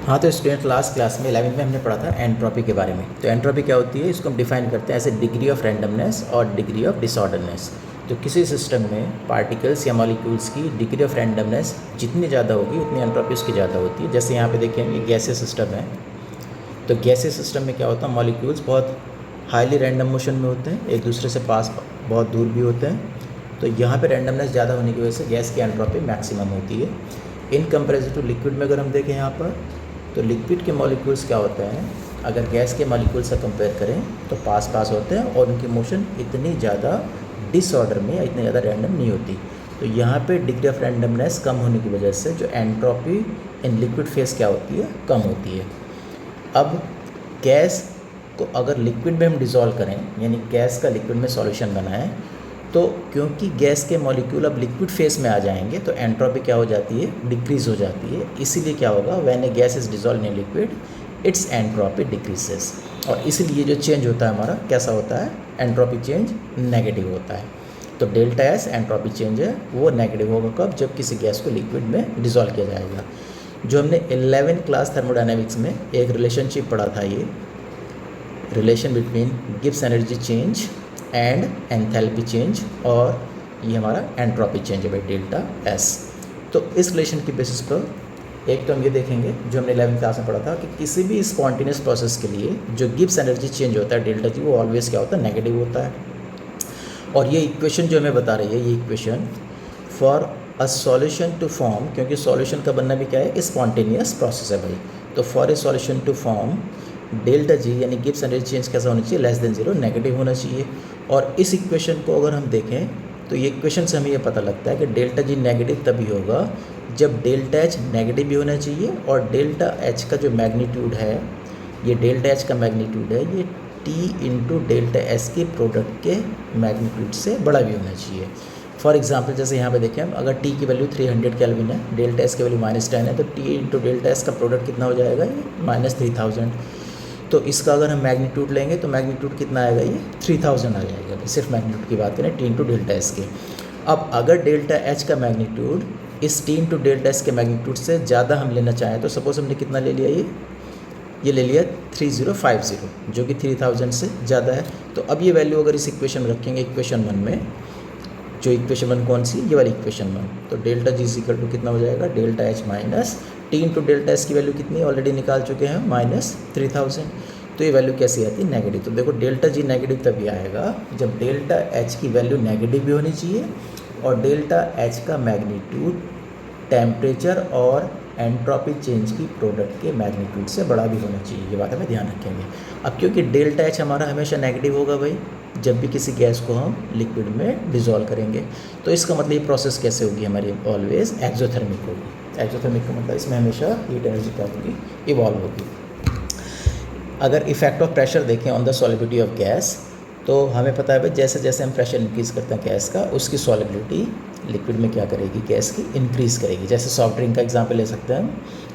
हाँ तो student last class में 11वीं में हमने पढ़ा था एंट्रोपी के बारे में। तो एंट्रोपी क्या होती है, इसको हम डिफाइन करते हैं as a degree of randomness और डिग्री ऑफ डिसऑर्डरनेस। तो किसी सिस्टम में पार्टिकल्स या मॉलिक्यूल्स की डिग्री ऑफ रैंडमनेस जितनी ज़्यादा होगी उतनी एंट्रोपी उसकी ज़्यादा होती है। जैसे यहाँ पे देखिए ये गैसीय सिस्टम है, तो गैसीय सिस्टम में क्या होता है, मॉलिक्यूल्स बहुत हाईली रैंडम मोशन में होते हैं, एक दूसरे से पास बहुत दूर भी होते हैं। तो यहाँ पे रैंडमनेस ज़्यादा होने की वजह से गैस की एंट्रोपी मैक्सिमम होती है इन कंपेरिजन टू लिक्विड में। अगर हम देखें यहाँ पर, तो लिक्विड के मॉलिक्यूल्स क्या होते हैं, अगर गैस के मॉलिक्यूल से कंपेयर करें तो पास पास होते हैं और उनकी मोशन इतनी ज़्यादा डिसऑर्डर में या इतनी ज़्यादा रैंडम नहीं होती। तो यहाँ पे डिग्री ऑफ रैंडमनेस कम होने की वजह से जो एंट्रोपी इन लिक्विड फेस क्या होती है, कम होती है। अब गैस को अगर लिक्विड में हम डिज़ोल्व करें, यानी गैस का लिक्विड में सॉल्यूशन बनाएं, तो क्योंकि गैस के मॉलिक्यूल अब लिक्विड फेस में आ जाएंगे तो एंट्रोपी क्या हो जाती है, डिक्रीज़ हो जाती है। इसीलिए क्या होगा, when A gas is dissolve in liquid it's entropy decreases. और इसीलिए जो चेंज होता है हमारा कैसा होता है, एंट्रोपी चेंज नेगेटिव होता है। तो डेल्टा एस एंट्रोपी चेंज है वो नेगेटिव होगा कब, जब किसी गैस को लिक्विड में डिजॉल्व किया जाएगा। जो हमने 11वीं क्लास थर्मोडायनेमिक्स में एक रिलेशनशिप पढ़ा था, ये relation between Gibbs energy change and enthalpy change, और ये हमारा एंट्रोपी चेंज है भाई, डेल्टा एस। तो इस रिलेशन की बेसिस पर एक तो हम ये देखेंगे जो हमने 11वीं क्लास में पढ़ा था कि किसी भी स्पॉन्टेनियस प्रोसेस के लिए जो गिब्स एनर्जी चेंज होता है डेल्टा जी, वो ऑलवेज क्या होता है, नेगेटिव होता है। और ये इक्वेशन जो हमें बता रही है, ये equation for a solution to form, क्योंकि सॉल्यूशन का बनना भी क्या है, स्पॉन्टेनियस प्रोसेस है भाई। तो for a solution to form delta G यानी गिब्स एनर्जी चेंज कैसा होना चाहिए, लेस देन 0, नेगेटिव होना चाहिए। और इस इक्वेशन को अगर हम देखें तो ये इक्वेशन से हमें ये पता लगता है कि डेल्टा जी नेगेटिव तभी होगा जब डेल्टा एच नेगेटिव भी होना चाहिए और डेल्टा एच का जो मैग्नीट्यूड है, ये डेल्टा एच का मैग्नीट्यूड है, ये टी इंटू डेल्टा एस के प्रोडक्ट के मैग्नीट्यूड से बड़ा भी होना चाहिए। फॉर एग्जांपल जैसे यहाँ पे देखें हम, अगर टी की वैल्यू 300 केल्विन है, डेल्टा एस की वैल्यू -10 है, तो टी इंटू डेल्टा एस का प्रोडक्ट कितना हो जाएगा, ये -3000। तो इसका अगर हम मैग्नीट्यूड लेंगे तो मैग्नीट्यूड कितना आएगा, ये 3000 आ जाएगा। सिर्फ मैग्नीट्यूड की बात करें, टी इंटू डेल्टा एस के। अब अगर डेल्टा एच का मैग्नीट्यूड इस टी इंटू डेल्टा एस के मैग्नीट्यूड से ज़्यादा हम लेना चाहें, तो सपोज हमने कितना ले लिया, ये ले लिया 3050, जो कि 3000 से ज़्यादा है। तो अब ये वैल्यू अगर इस इक्वेशन में रखेंगे, इक्वेशन 1 में, जो इक्वेशन 1 कौन सी, ये वाली इक्वेशन 1, तो डेल्टा जी इक्वल टू कितना हो जाएगा, delta H minus T into delta S की वैल्यू कितनी ऑलरेडी निकाल चुके हैं, -3000। तो ये वैल्यू कैसी आती है, नेगेटिव। तो देखो डेल्टा जी नेगेटिव तभी आएगा जब डेल्टा एच की वैल्यू नेगेटिव भी होनी चाहिए और डेल्टा एच का मैग्नीट्यूड टेम्परेचर और एंट्रोपी चेंज की प्रोडक्ट के मैग्नीट्यूड से बड़ा भी होना चाहिए। ये बात हमें ध्यान रखेंगे। अब क्योंकि डेल्टा एच हमारा हमेशा नेगेटिव होगा भाई जब भी किसी गैस को हम लिक्विड में डिज़ोल्व करेंगे, तो इसका मतलब ये प्रोसेस कैसे होगी हमारी, ऑलवेज एक्सोथर्मिक होगी। एक्सोथर्मिक का मतलब इसमें हमेशा हीट एनर्जी क्या होगी, इवॉल्व होगी। अगर इफेक्ट ऑफ प्रेशर देखें on the solubility of gas, तो हमें पता है भाई जैसे जैसे हम प्रेशर इंक्रीज़ करते हैं गैस का, उसकी सॉलिबिलिटी लिक्विड में क्या करेगी, गैस की इंक्रीज़ करेगी। जैसे सॉफ्ट ड्रिंक का एग्जांपल ले सकते हैं हम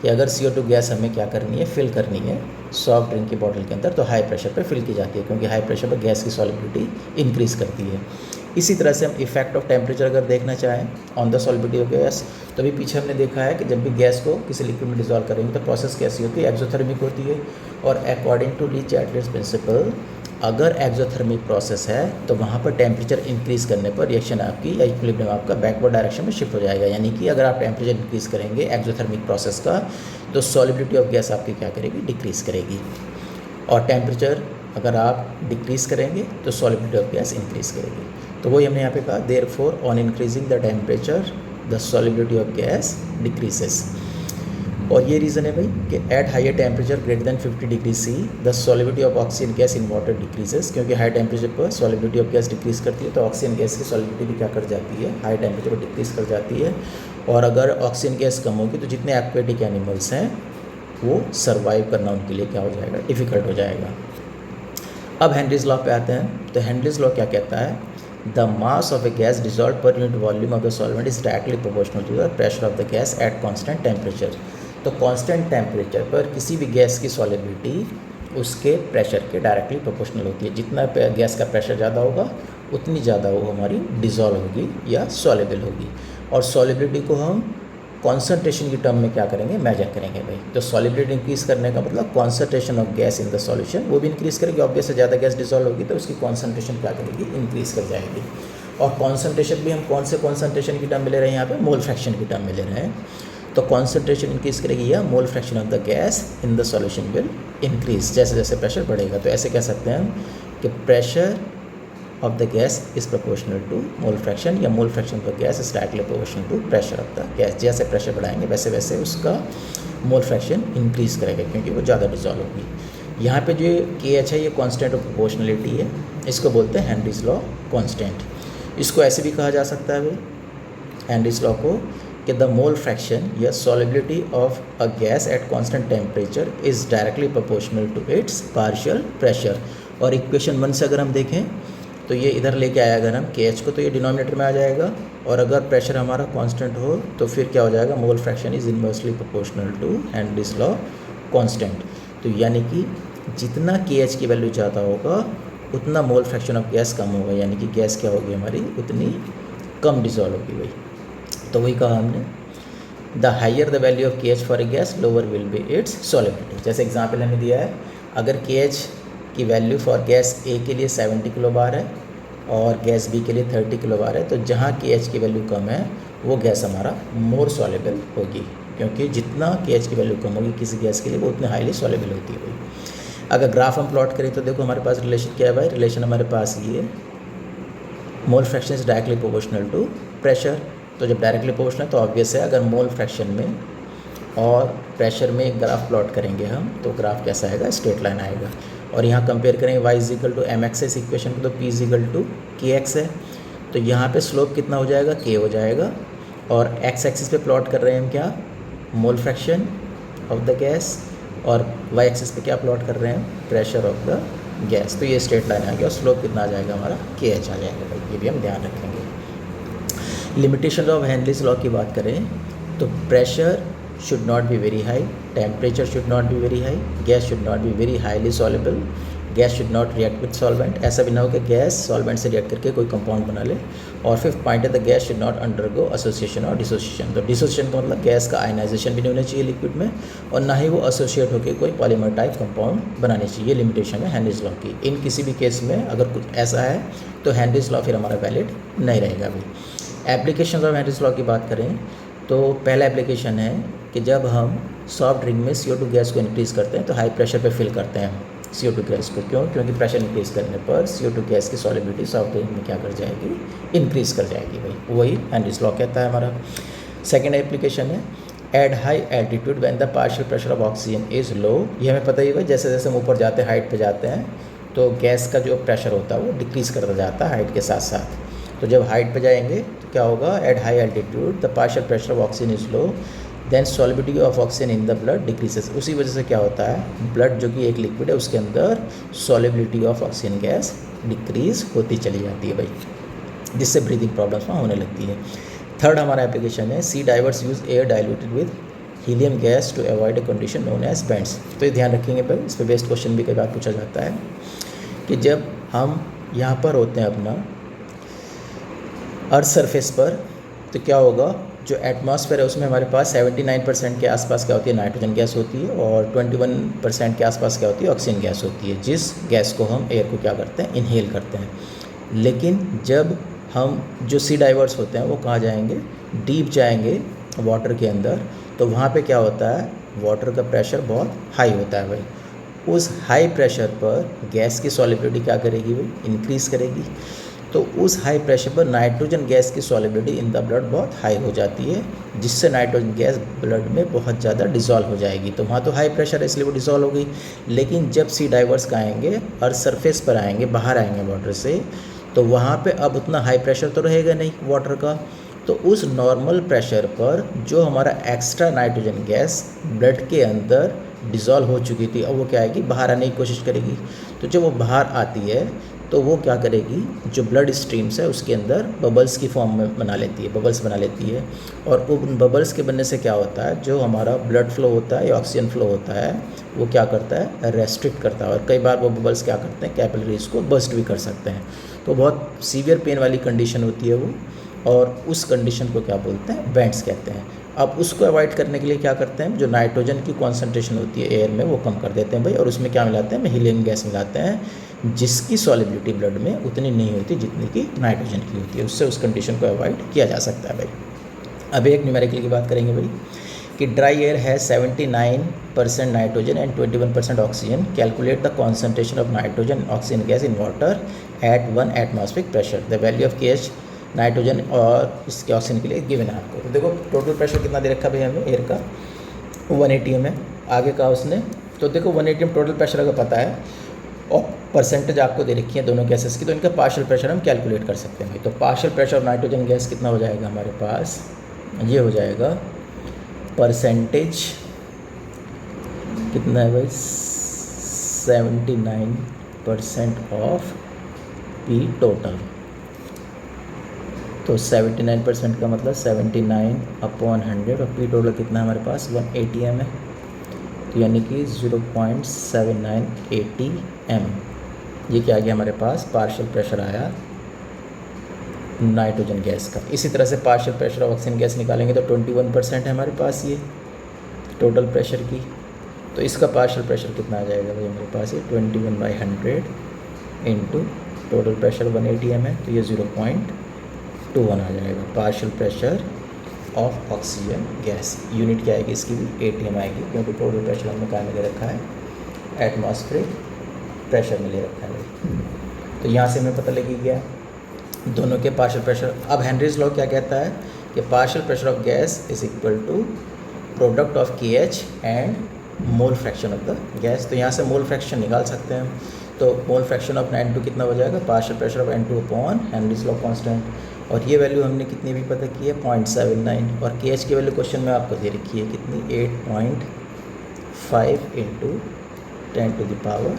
कि अगर CO2 गैस हमें क्या करनी है, फिल करनी है सॉफ्ट ड्रिंक की बॉटल के अंदर, तो हाई प्रेशर पर फिल की जाती है, क्योंकि हाई प्रेशर पर गैस की सॉलिबिलिटी इंक्रीज़ करती है। इसी तरह से हम इफेक्ट ऑफ टेम्परेचर अगर देखना चाहें on the solubility of gas, तो अभी पीछे हमने देखा है कि जब भी गैस को किसी लिक्विड में डिजॉल्व करेंगे तो प्रोसेस कैसी होती है, एक्सोथर्मिक होती है। और अकॉर्डिंग टू ली चैटलेट्स प्रिंसिपल, अगर एक्सोथर्मिक प्रोसेस है तो वहाँ पर टेम्परेचर इंक्रीज़ करने पर रिएक्शन आपकी या इक्विलिब्रियम आपका बैकवर्ड डायरेक्शन में शिफ्ट हो जाएगा। यानी कि अगर आप टेम्परेचर इंक्रीज़ करेंगे एक्सोथर्मिक प्रोसेस का, तो सॉलिबिलिटी ऑफ गैस आपकी क्या करेगी, डिक्रीज़ करेगी। और टेम्परेचर अगर आप डिक्रीज़ करेंगे तो सॉलिबिलिटी ऑफ गैस इंक्रीज़ करेगी। तो वही हमने यहाँ पे कहा, therefore on increasing the temperature the solubility of gas decreases. और ये रीज़न है भाई कि at higher temperature greater than 50 degree C the solubility of oxygen gas in water decreases. क्योंकि हाई टेम्परेचर पर सॉलिबिलिटी ऑफ गैस डिक्रीज़ करती है, तो ऑक्सीजन गैस की सॉलिबिलिटी भी क्या कर जाती है, हाई टेम्परेचर पर डिक्रीज़ कर जाती है। और अगर ऑक्सीजन गैस कम होगी तो जितने एक्वेटिक एनिमल्स हैं वो सर्वाइव करना उनके लिए क्या हो जाएगा, डिफ़िकल्ट हो जाएगा। अब हेनरीज लॉ पे आते हैं। तो हेनरीज लॉ क्या कहता है, the mass of a gas dissolve per unit volume of the solvent is directly proportional to the pressure of the gas at constant temperature. तो कांस्टेंट टेम्परेचर पर किसी भी गैस की सॉलिबिलिटी उसके प्रेशर के डायरेक्टली प्रोपोर्शनल होती है। जितना गैस का प्रेशर ज़्यादा होगा उतनी ज़्यादा वो हमारी डिज़ोल्व होगी या सॉलिबल होगी। और सॉलिबिलिटी को हम कॉन्सेंट्रेशन की टर्म में क्या करेंगे, मेजर करेंगे भाई। तो सॉलिबिलिटी इंक्रीज करने का मतलब concentration of gas in the solution वो भी इंक्रीज करेगी, ऑब्वियस से ज़्यादा गैस डिसॉल्व होगी तो उसकी कॉन्सेंट्रेशन क्या करेगी, इंक्रीज कर जाएगी। और कॉन्सेंट्रेशन भी हम कौन से कॉन्सेंट्रेशन की टर्म में ले रहे हैं, यहाँ पे मोल फ्रैक्शन की टर्म में ले रहे हैं। तो कॉन्सेंट्रेशन इंक्रीज करेगी या मोल fraction of the gas in the solution will increase, जैसे जैसे प्रेशर बढ़ेगा। तो ऐसे कह सकते हैं हम कि pressure of the gas is proportional to mole fraction या mole fraction of the gas is directly proportional to pressure of the gas। जैसे प्रेशर बढ़ाएंगे वैसे वैसे उसका मोल फ्रैक्शन इंक्रीज करेगा क्योंकि वो ज़्यादा डिजॉल्व होगी। यहाँ पे जो KH है ये कांस्टेंट ऑफ प्रोपोर्शनलिटी है, इसको बोलते हैं हेनरीज लॉ कांस्टेंट। इसको ऐसे भी कहा जा सकता है भाई हेनरीज लॉ को कि द मोल फ्रैक्शन या solubility of a gas at constant temperature is directly proportional to its partial pressure. और इक्वेशन 1 से अगर हम देखें तो ये इधर लेके आया अगर हम KH को तो ये डिनोमिनेटर में आ जाएगा, और अगर प्रेशर हमारा कांस्टेंट हो तो फिर क्या हो जाएगा, mole fraction is inversely proportional to Henry's law constant. तो यानी कि जितना KH की वैल्यू ज़्यादा होगा उतना मोल फ्रैक्शन ऑफ गैस कम होगा, यानी कि गैस क्या होगी हमारी उतनी कम डिजॉल्व होगी भाई। तो वही कहा हमने, the higher the value of KH for a gas lower will be it's solubility. जैसे एग्जाम्पल हमें दिया है, अगर KH की वैल्यू फॉर गैस A के लिए 70 किलो बार है और गैस B के लिए 30 किलो बार है, तो जहाँ KH की वैल्यू कम है वो गैस हमारा मोर सॉलेबल होगी, क्योंकि जितना KH की वैल्यू कम होगी किसी गैस के लिए वो उतनी हाईली सॉलेबल होती है भाई। अगर ग्राफ हम प्लॉट करें तो देखो हमारे पास रिलेशन क्या है भाई, रिलेशन हमारे पास ये mole fraction is directly proportional to pressure. तो जब डायरेक्टली प्रोपोर्शनल तो ऑब्वियस है अगर मोल फ्रैक्शन में और प्रेशर में एक ग्राफ प्लॉट करेंगे हम तो ग्राफ कैसा आएगा, स्ट्रेट लाइन आएगा। और यहाँ कंपेयर करेंगे y is equal to mx इस इक्वेशन को, तो p is equal to kx है। तो यहाँ पे स्लोप कितना हो जाएगा, k हो जाएगा। और x एक्सिस पे प्लॉट कर रहे हैं हम क्या, मोल फ्रैक्शन ऑफ द गैस, और y एक्सिस पे क्या प्लॉट कर रहे हैं, प्रेशर ऑफ द गैस। तो ये स्ट्रेट लाइन आ गया और स्लोप कितना आ जाएगा हमारा, kh आ जाएगा भाई, ये भी हम ध्यान रखेंगे। लिमिटेशन ऑफ हेनरीज लॉ की बात करें तो pressure should not be very high, temperature should not be very high, gas should not be very highly soluble, gas should not react with solvent। ऐसा भी ना हो कि गैस सॉल्वेंट से रिएक्ट करके कोई कंपाउंड बना ले। और फिफ्थ पॉइंट है the gas should not undergo association और डिसोसिएशन। तो डिसोसिएशन का मतलब गैस का आयनाइजेशन भी नहीं होना चाहिए लिक्विड में, और ना ही वो एसोसिएट होकर कोई पॉलीमर टाइप कंपाउंड बनानी चाहिए। लिमिटेशन है हेनरीज लॉ की। इन किसी भी केस में अगर कुछ ऐसा है तो हेनरीज लॉ फिर हमारा वैलिड नहीं रहेगा अभी। एप्लीकेशन ऑफ हेनरीज लॉ की बात करें तो पहला एप्लीकेशन है कि जब हम सॉफ्ट ड्रिंक में CO2 गैस को इंक्रीज़ करते हैं तो हाई प्रेशर पे फिल करते हैं CO2 गैस को। क्यों, क्योंकि प्रेशर इंक्रीज़ करने पर CO2 गैस की सॉलिबिलिटी सॉफ्ट ड्रिंक में क्या कर जाएगी, इंक्रीज़ कर जाएगी भाई। वही हेनरीज लॉ कहता है हमारा। सेकेंड एप्लीकेशन है eight high altitude when the partial pressure of oxygen is लो। ये हमें पता ही है, जैसे जैसे हम ऊपर जाते हैं हाइट पे जाते हैं तो गैस का जो प्रेशर होता है वो डिक्रीज़ करता जाता है हाइट के साथ साथ। तो जब हाइट पे जाएंगे तो क्या होगा, at high altitude the partial pressure of oxygen is low then solubility of oxygen in the blood decreases. उसी वजह से क्या होता है, ब्लड जो कि एक लिक्विड है उसके अंदर solubility of oxygen gas decrease होती चली जाती है भाई, जिससे ब्रीदिंग प्रॉब्लम्स होने लगती है। थर्ड हमारा एप्लीकेशन है sea divers use air diluted with helium gas to avoid a condition known as bends. तो ये ध्यान रखेंगे भाई, इस पर बेस्ड क्वेश्चन भी कई बार पूछा जाता है कि जब हम यहाँ पर होते हैं अपना अर्थ सरफेस पर तो क्या होगा, जो एटमॉस्फेयर है उसमें हमारे पास 79% के आसपास क्या होती है, नाइट्रोजन गैस होती है, और 21% के आसपास क्या होती है, ऑक्सीजन गैस होती है, जिस गैस को हम एयर को क्या करते हैं, इनहेल करते हैं। लेकिन जब हम जो सी डाइवर्स होते हैं वो कहाँ जाएंगे, डीप जाएंगे वाटर के अंदर, तो वहाँ पे क्या होता है, वाटर का प्रेशर बहुत हाई होता है भाई। उस हाई प्रेशर पर गैस की सॉलिबिलिटी क्या करेगी भाई, इंक्रीज़ करेगी। तो उस हाई प्रेशर पर नाइट्रोजन गैस की सॉलिबिलिटी इन द ब्लड बहुत हाई हो जाती है, जिससे नाइट्रोजन गैस ब्लड में बहुत ज़्यादा डिज़ोल्व हो जाएगी। तो वहाँ तो हाई प्रेशर है इसलिए वो डिज़ोल्व हो गई। लेकिन जब सी डाइवर्स का आएंगे और सरफेस पर आएंगे, बाहर आएंगे वाटर से, तो वहाँ पे अब उतना हाई प्रेशर तो रहेगा नहीं वाटर का। तो उस नॉर्मल प्रेशर पर जो हमारा एक्स्ट्रा नाइट्रोजन गैस ब्लड के अंदर डिज़ोल्व हो चुकी थी, अब वो क्या आएगी, बाहर आने की कोशिश करेगी। तो जब वो बाहर आती है तो वो क्या करेगी, जो ब्लड स्ट्रीम्स है उसके अंदर बबल्स की फॉर्म में बना लेती है, बबल्स बना लेती है। और उन बबल्स के बनने से क्या होता है, जो हमारा ब्लड फ्लो होता है या ऑक्सीजन फ्लो होता है वो क्या करता है, रेस्ट्रिक्ट करता है। और कई बार वो बबल्स क्या करते हैं, कैपिलरीज को बस्ट भी कर सकते हैं। तो बहुत सीवियर पेन वाली कंडीशन होती है वो। और उस कंडीशन को क्या बोलते हैं, बेंड्स कहते हैं। अब उसको अवॉइड करने के लिए क्या करते हैं, जो नाइट्रोजन की कॉन्सेंट्रेशन होती है एयर में वो कम कर देते हैं भाई, और उसमें क्या मिलाते हैं, हीलियम गैस मिलाते हैं, जिसकी सॉलिबिलिटी ब्लड में उतनी नहीं होती जितनी कि नाइट्रोजन की होती है। उससे उस कंडीशन को अवॉइड किया जा सकता है भाई। अब एक न्यूमेरिकल की बात करेंगे भाई कि ड्राई एयर है 79% nitrogen and 21% oxygen. Calculate the concentration of nitrogen oxygen gas in water at 1 atmospheric pressure. The value of KH nitrogen और इसके ऑक्सीजन के लिए गिवन है आपको। तो देखो टोटल प्रेशर कितना दे रखा है भाई हमें एयर का, 180 है। आगे का उसने, तो देखो 180 टोटल प्रेशर अगर पता है और परसेंटेज आपको दे रखी है दोनों गैसेस की, तो इनका पार्शियल प्रेशर हम कैलकुलेट कर सकते हैं भाई। तो partial pressure of nitrogen gas कितना हो जाएगा हमारे पास, ये हो जाएगा परसेंटेज कितना है भाई, 79% ऑफ P टोटल। तो 79% का मतलब 79/100 और P टोटल कितना है हमारे पास 180 m है, तो यानी कि 0.7980 m। ये क्या आ गया हमारे पास, पार्शियल प्रेशर आया नाइट्रोजन गैस का। इसी तरह से partial pressure of oxygen gas निकालेंगे तो 21% है हमारे पास ये टोटल प्रेशर की। तो इसका पार्शियल प्रेशर कितना आ जाएगा भाई हमारे पास, ये 21/100 इंटू टोटल प्रेशर 180 m है, तो ये 0.21 आ जाएगा partial pressure of oxygen gas. Unit क्या आएगी इसकी भी, ATM आएगी, क्योंकि टोटल प्रेशर हमने कहाँ में ले रखा है, एटमॉस्फेरिक प्रेशर में ले रखा है। तो यहाँ से हमें पता लगी गया दोनों के पार्शियल प्रेशर। अब हेनरीज लॉ क्या कहता है कि partial pressure of gas is equal to product of KH and mole fraction of the gas. तो यहाँ से मोल फ्रैक्शन निकाल सकते हैं हम। तो मोल फ्रैक्शन ऑफ N2 कितना हो जाएगा, partial pressure of N2 upon Henrys law constant, और ये वैल्यू हमने कितनी भी पता की है 0.79, और KH की वैल्यू क्वेश्चन में आपको दे रखी है कितनी, 8.5 इंटू 10⁴।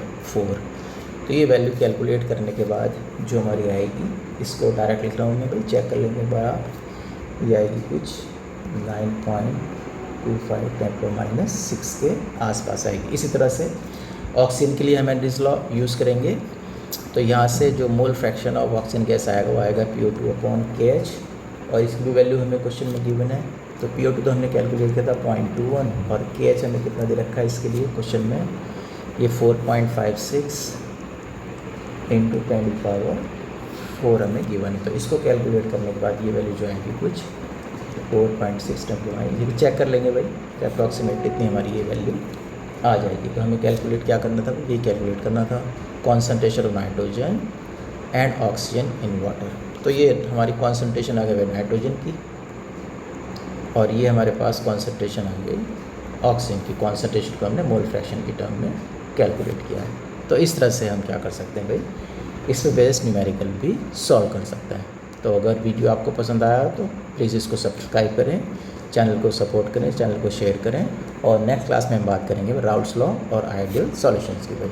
तो ये वैल्यू कैलकुलेट करने के बाद जो हमारी आएगी, इसको डायरेक्ट लिख रहा हूँ मैं भाई, चेक कर लेंगे एक बार आप, ये आएगी कुछ 9.25 10⁻⁶ के आसपास आएगी। इसी तरह से ऑक्सीजन के लिए हम हेनरीज लॉ यूज़ करेंगे। तो यहाँ से जो मोल फ्रैक्शन ऑफ ऑक्सीजन गैस आएगा वो आएगा PO2 अपॉन KH, और इसकी भी वैल्यू हमें क्वेश्चन में गिवन है। तो PO2 तो हमने कैलकुलेट किया था 0.21, और KH हमें कितना दे रखा है इसके लिए क्वेश्चन में, ये 4.56 इंटू 10⁴ हमें गिवन है। तो इसको कैलकुलेट करने के बाद ये वैल्यू जो आएगी कुछ 4.6 ये भी चेक कर लेंगे भाई, अप्रॉक्सीमेट इतनी हमारी ये वैल्यू आ जाएगी। तो हमें कैलकुलेट क्या करना था, ये कैलकुलेट करना था concentration of nitrogen and oxygen in water. तो ये हमारी कॉन्सेंट्रेशन आ गई नाइट्रोजन की, और ये हमारे पास कॉन्सेंट्रेशन आ गई ऑक्सीजन की। कॉन्सेंट्रेशन को हमने मोल फ्रैक्शन की टर्म में कैलकुलेट किया है। तो इस तरह से हम क्या कर सकते हैं भाई, इस पे बेस्ड न्यूमेरिकल भी सॉल्व कर सकते हैं। तो अगर वीडियो आपको पसंद आया तो प्लीज़ इसको सब्सक्राइब करें, चैनल को सपोर्ट करें, चैनल को शेयर करें, और नेक्स्ट क्लास में हम बात करेंगे राउल्ट्स लॉ और आइडियल सॉल्यूशंस की भाई।